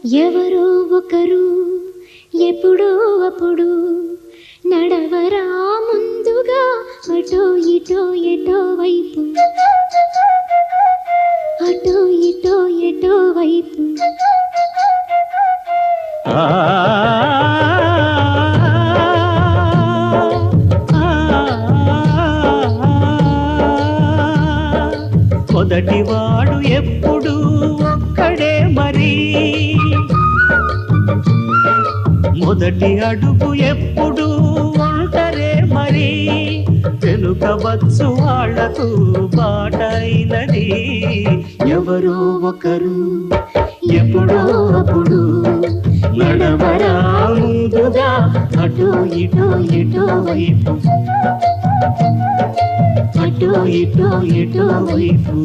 ఎవరో ఒకరు ఎప్పుడో అప్పుడు నడవరా ముందుగా అటో ఇటో ఎటో వైపు, అటో ఇటో ఎటో వైపు. మొదటివాడు ఎప్పుడు ఒక్కడే మరి, మొదటి అడుగు ఎప్పుడు ఒంటరే మరి, వెనుకవచ్చు వాళ్లకు బాటైనది. ఎవరో ఒకరు ఎప్పుడో అప్పుడు నడవరా ముందుగా అటో ఇటో ఎటో వైపు, అటో ఇటో ఎటో వైపు.